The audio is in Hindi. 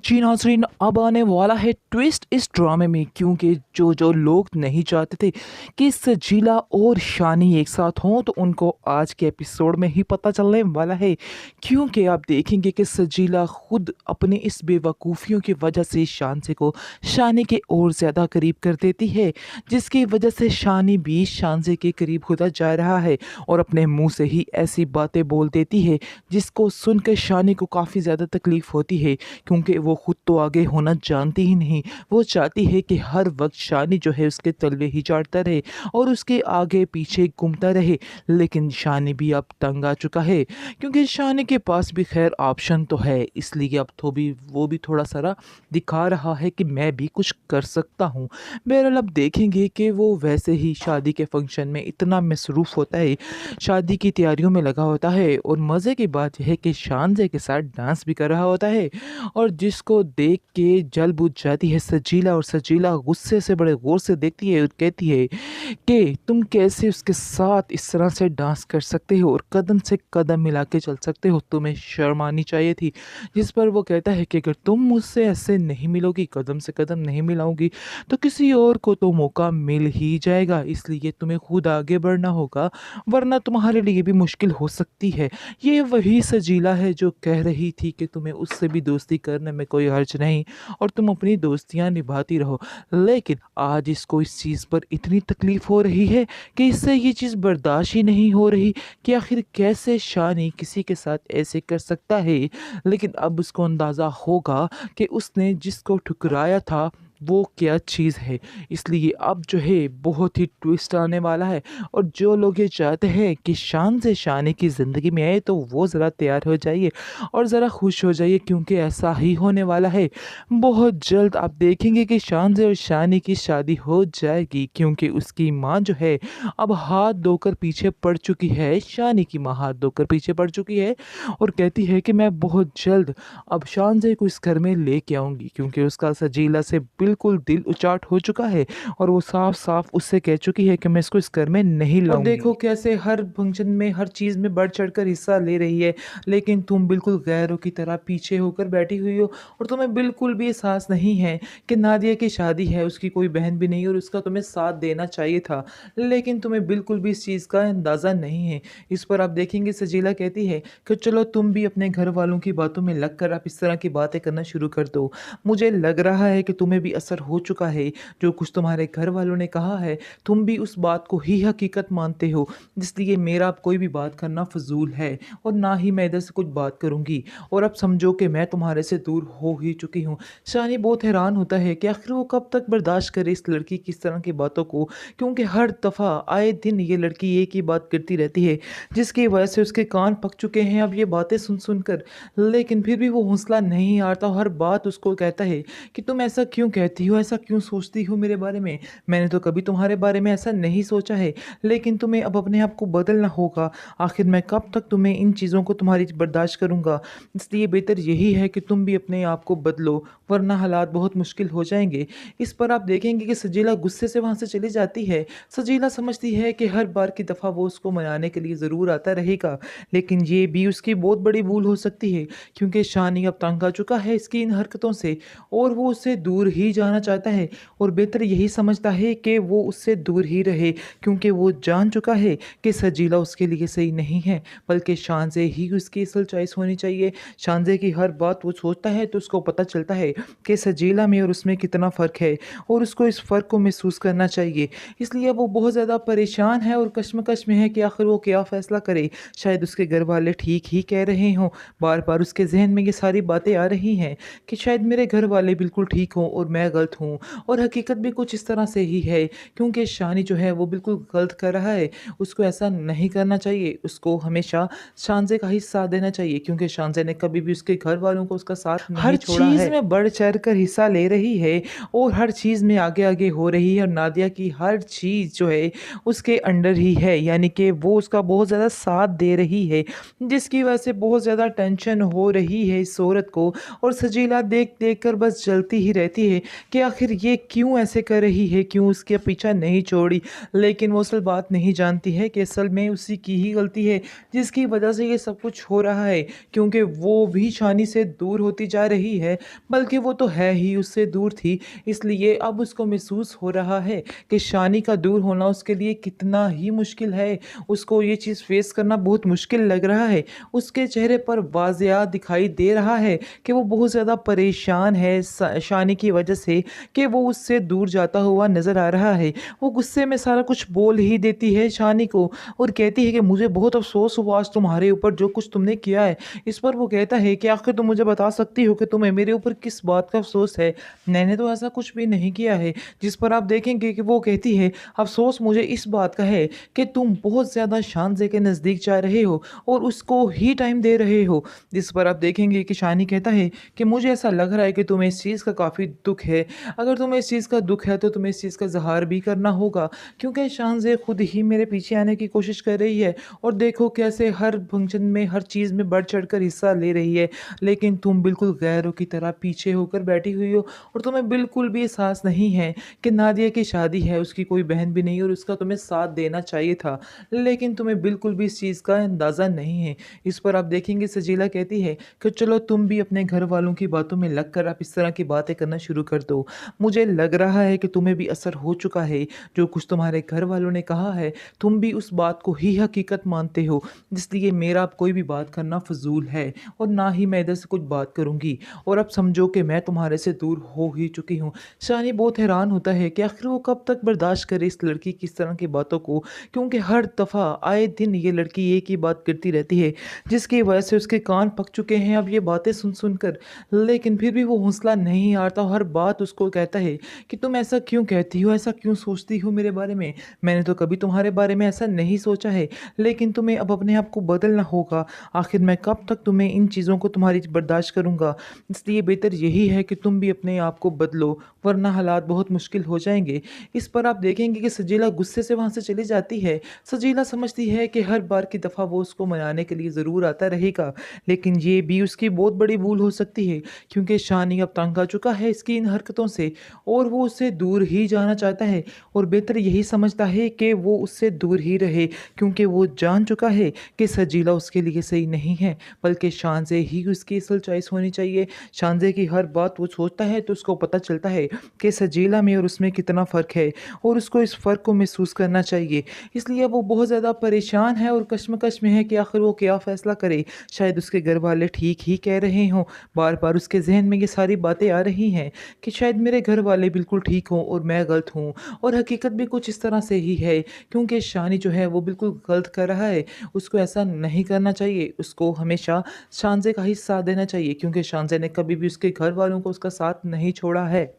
जी नाज़रीन, अब आने वाला है ट्विस्ट इस ड्रामे में, क्योंकि जो जो लोग नहीं चाहते थे कि सजीला और शानी एक साथ हों, तो उनको आज के एपिसोड में ही पता चलने वाला है। क्योंकि आप देखेंगे कि सजीला खुद अपने इस बेवकूफ़ियों की वजह से शांसे को शानी के और ज़्यादा करीब कर देती है, जिसकी वजह से शानी भी शांसे के करीब होता जा रहा है और अपने मुंह से ही ऐसी बातें बोल देती है जिसको सुनकर शानी को काफ़ी ज़्यादा तकलीफ़ होती है, क्योंकि वो खुद तो आगे होना जानती ही नहीं। वो चाहती है कि हर वक्त शानी जो है उसके तलवे ही चाटता रहे और उसके आगे पीछे घूमता रहे। लेकिन शानी भी अब तंग आ चुका है, क्योंकि शानी के पास भी खैर ऑप्शन तो है, इसलिए अब तो भी वो भी थोड़ा सारा दिखा रहा है कि मैं भी कुछ कर सकता हूँ। बहरहाल अब देखेंगे कि वो वैसे ही शादी के फंक्शन में इतना मसरूफ़ होता है, शादी की तैयारियों में लगा होता है, और मज़े की बात यह है कि शानजे के साथ डांस भी कर रहा होता है, और जिसको देख के जल बुझ जाती है सजीला, और सजीला गुस्से से बड़े गौर से देखती है और कहती है कि तुम कैसे उसके साथ इस तरह से डांस कर सकते हो और कदम से कदम मिला के चल सकते हो, तुम्हें शर्म आनी चाहिए थी। जिस पर वो कहता है कि अगर तुम मुझसे ऐसे नहीं मिलोगी, कदम से कदम नहीं मिलाओगी, तो किसी और को तो मौका मिल ही जाएगा, इसलिए तुम्हें खुद आगे बढ़ना होगा, वरना तुम्हारे लिए भी मुश्किल हो सकती है। ये वही सजीला है जो कह रही थी कि तुम्हें उससे भी दोस्ती करने में कोई हर्ज नहीं और तुम अपनी दोस्तियां निभाती रहो। लेकिन आज इसको इस चीज़ पर इतनी तकलीफ हो रही है कि इससे ये चीज़ बर्दाश्त ही नहीं हो रही कि आखिर कैसे शानी किसी के साथ ऐसे कर सकता है। लेकिन अब उसको अंदाज़ा होगा कि उसने जिसको ठुकराया था वो क्या चीज़ है, इसलिए अब जो है बहुत ही ट्विस्ट आने वाला है। और जो लोग ये चाहते हैं कि शान से शानी की ज़िंदगी में आए, तो वो ज़रा तैयार हो जाइए और ज़रा खुश हो जाइए, क्योंकि ऐसा ही होने वाला है। बहुत जल्द आप देखेंगे कि शान से और शानी की शादी हो जाएगी, क्योंकि उसकी माँ जो है अब हाथ धोकर पीछे पड़ चुकी है। शानी की माँ हाथ धोकर पीछे पड़ चुकी है और कहती है कि मैं बहुत जल्द अब शानजे को इस घर में लेके आऊँगी, क्योंकि उसका सजीला से बिल्कुल दिल उचाट हो चुका है और वो साफ-साफ उससे कह चुकी है कि मैं इसको इस घर में नहीं लाऊँगी। और देखो कैसे हर फंक्शन में, हर चीज़ में बढ़-चढ़ कर हिस्सा ले रही है, लेकिन तुम बिल्कुल गैरों की तरह पीछे होकर बैठी हुई हो और तुम्हें बिल्कुल भी एहसास नहीं है कि नादिया की शादी है, उसकी कोई बहन भी नहीं और उसका तुम्हें साथ देना चाहिए था, लेकिन तुम्हें बिल्कुल भी इस चीज़ का अंदाज़ा नहीं है। इस पर आप देखेंगे सजीला कहती है कि चलो तुम भी अपने घर वालों की बातों में लगकर आप इस तरह की बातें करना शुरू कर दो। मुझे लग रहा है कि तुम्हें भी असर हो चुका है, जो कुछ तुम्हारे घर वालों ने कहा है, तुम भी उस बात को ही हकीकत मानते हो, इसलिए मेरा अब कोई भी बात करना फ़िज़ूल है और ना ही मैं इधर से कुछ बात करूँगी, और अब समझो कि मैं तुम्हारे से दूर हो ही चुकी हूँ। शानी बहुत हैरान होता है कि आखिर वो कब तक बर्दाश्त करे इस लड़की की इस तरह की बातों को, क्योंकि हर दफ़ा आए दिन ये लड़की एक ही बात करती रहती है, जिसकी वजह से उसके कान पक चुके हैं अब ये बातें सुन कर। लेकिन फिर भी वो हौसला नहीं हारता, हर बात उसको कहता है कि तुम ऐसा क्यों कहती हो, ऐसा क्यों सोचती हो मेरे बारे में? मैंने तो कभी तुम्हारे बारे में ऐसा नहीं सोचा है, लेकिन तुम्हें अब अपने आप को बदलना होगा। आखिर मैं कब तक तुम्हें इन चीज़ों को तुम्हारी बर्दाश्त करूँगा? इसलिए बेहतर यही है कि तुम भी अपने आप को बदलो, वरना हालात बहुत मुश्किल हो जाएँगे। इस पर आप देखेंगे कि सजीला गुस्से से वहाँ से चली जाती है। सजीला समझती है कि हर बार की दफ़ा वो उसको मनाने के लिए ज़रूर आता रहेगा, लेकिन ये भी उसकी बहुत बड़ी भूल हो सकती है, क्योंकि शानी अब तंग आ चुका है इसकी इन हरकतों से और वो उससे दूर ही जाना चाहता है, और बेहतर यही समझता है कि वो उससे दूर ही रहे, क्योंकि वो जान चुका है कि सजीला उसके लिए सही नहीं है, बल्कि शानज़े ही उसकी असल चॉइस होनी चाहिए। शानज़े की हर बात वो सोचता है तो उसको पता चलता है कि सजीला में और उसमें कितना फ़र्क है, और उसको इस फ़र्क को महसूस करना चाहिए। इसलिए वो बहुत ज़्यादा परेशान है और कश्मकश में है कि आखिर वो क्या फ़ैसला करे। शायद उसके घर वाले ठीक ही कह रहे हों, बार-बार उसके ज़हन में ये सारी बातें आ रही हैं कि शायद मेरे घर वाले बिल्कुल ठीक हों और मैं गलत हूँ, और हकीकत भी कुछ इस तरह से ही है, क्योंकि शानी जो है वो बिल्कुल गलत कर रहा है। उसको ऐसा नहीं करना चाहिए, उसको हमेशा शानज़े का ही साथ देना चाहिए, क्योंकि शानज़े ने कभी भी उसके घर वालों को उसका साथ हर नहीं छोड़ा है। चीज़ में बढ़-चढ़ कर हिस्सा ले रही है और हर चीज़ में आगे-आगे हो रही है, और नादिया की हर चीज़ जो है उसके अंडर ही है, यानी कि वो उसका बहुत ज़्यादा साथ दे रही है, जिसकी वजह से बहुत ज़्यादा टेंशन हो रही है इस औरत को, और सजीला देख-देख कर बस जलती ही रहती है कि आखिर ये क्यों ऐसे कर रही है, क्यों उसके पीछा नहीं छोड़ी। लेकिन वो असल बात नहीं जानती है कि असल में उसी की ही गलती है जिसकी वजह से ये सब कुछ हो रहा है, क्योंकि वो भी शानी से दूर होती जा रही है, बल्कि वो तो है ही उससे दूर थी। इसलिए अब उसको महसूस हो रहा है कि शानी का दूर होना उसके लिए कितना ही मुश्किल है। उसको ये चीज़ फेस करना बहुत मुश्किल लग रहा है। उसके चेहरे पर वाज़िया दिखाई दे रहा है कि वो बहुत ज़्यादा परेशान है शानी की वजह से, कि वो उससे दूर जाता हुआ नज़र आ रहा है। वो गुस्से में सारा कुछ बोल ही देती है शानी को और कहती है कि मुझे बहुत अफ़सोस हुआ आज तुम्हारे ऊपर जो कुछ तुमने किया है। इस पर वो कहता है कि आखिर तुम मुझे बता सकती हो कि तुम्हें मेरे ऊपर किस बात का अफ़सोस है? मैंने तो ऐसा कुछ भी नहीं किया है। जिस पर आप देखेंगे कि वो कहती है, अफ़सोस मुझे इस बात का है कि तुम बहुत ज़्यादा शानज़े के नज़दीक जा रहे हो और उसको ही टाइम दे रहे हो। जिस पर आप देखेंगे कि शानी कहता है कि मुझे ऐसा लग रहा है कि तुम्हें इस चीज़ का काफ़ी दुःख है। अगर तुम्हें इस चीज़ का दुःख है तो तुम्हें इस चीज़ का इज़हार भी करना होगा, क्योंकि शानज़े खुद ही मेरे पीछे आने की कोशिश कर रही है और देखो कैसे हर फंक्शन में, हर चीज़ में बढ़-चढ़ कर हिस्सा ले रही है। लेकिन तुम बिल्कुल गैरों की तरह पीछे होकर बैठी हुई हो और तुम्हें बिल्कुल भी एहसास नहीं है कि नादिया की शादी है, उसकी कोई बहन भी नहीं और उसका तुम्हें साथ देना चाहिए था। लेकिन तुम्हें बिल्कुल भी इस चीज़ का अंदाज़ा नहीं है। इस पर आप देखेंगे सजीला कहती है कि चलो तुम भी अपने घर वालों की बातों में लगकर आप इस तरह की बातें करना शुरू कर दो। मुझे लग रहा है कि तुम्हें भी असर हो चुका है। जो कुछ तुम्हारे घर वालों ने कहा है, तुम भी उस बात को ही हकीकत मानते हो। इसलिए मेरा अब कोई भी बात करना फ़िज़ूल है और ना ही मैं इधर से कुछ बात करूँगी और अब समझो कि मैं तुम्हारे से दूर हो ही चुकी हूँ। शानी बहुत हैरान होता है कि आखिर वो कब तक बर्दाश्त करे इस लड़की की इस तरह की बातों को, क्योंकि हर दफ़ा आए दिन ये लड़की एक ही बात करती रहती है, जिसकी वजह से उसके कान पक चुके हैं अब ये बातें सुन कर। लेकिन फिर भी वो हौसला नहीं हारता, हर बात उसको कहता है कि तुम ऐसा क्यों कहती हो, ऐसा क्यों सोचती हो मेरे बारे में? मैंने तो कभी तुम्हारे बारे में ऐसा नहीं सोचा है, लेकिन तुम्हें अब अपने आप को बदलना होगा। आखिर मैं कब तक तुम्हें इन चीज़ों को तुम्हारी बर्दाश्त करूँगा? इसलिए बेहतर यही है कि तुम भी अपने आप को बदलो, वरना हालात बहुत मुश्किल हो जाएँगे। इस पर आप देखेंगे कि सजीला गुस्से से वहाँ से चली जाती है। सजीला समझती है कि हर बार की दफ़ा वो उसको मनाने के लिए ज़रूर आता रहेगा, लेकिन ये भी उसकी बहुत बड़ी भूल हो सकती है, क्योंकि शानी अब तंग आ चुका है इसकी इन हरकतों से और वो उससे दूर ही जाना चाहता है और बेहतर यही समझता है कि वो उससे दूर ही रहे, क्योंकि वो जान चुका है कि सजीला उसके लिए सही नहीं है, बल्कि शानज़े ही उसकी असल चॉइस होनी चाहिए। शानज़े की हर बात वो सोचता है तो उसको पता चलता है कि सजीला में और उसमें कितना फ़र्क है और उसको इस फ़र्क को महसूस करना चाहिए। इसलिए वो बहुत ज़्यादा परेशान है और कश्मकश में है कि आखिर वो क्या फ़ैसला करे। शायद उसके घर वाले ठीक ही कह रहे हों, बार-बार उसके ज़हन में ये सारी बातें आ रही हैं कि शायद मेरे घर वाले बिल्कुल ठीक हों और मैं गलत हूँ और हकीकत भी कुछ इस तरह से ही है, क्योंकि शानी जो है वो बिल्कुल गलत कर रहा है। उसको ऐसा नहीं करना चाहिए, उसको हमेशा शानज़े का ही साथ देना चाहिए, क्योंकि शानज़े ने कभी भी उसके घर वालों को उसका साथ नहीं छोड़ा है।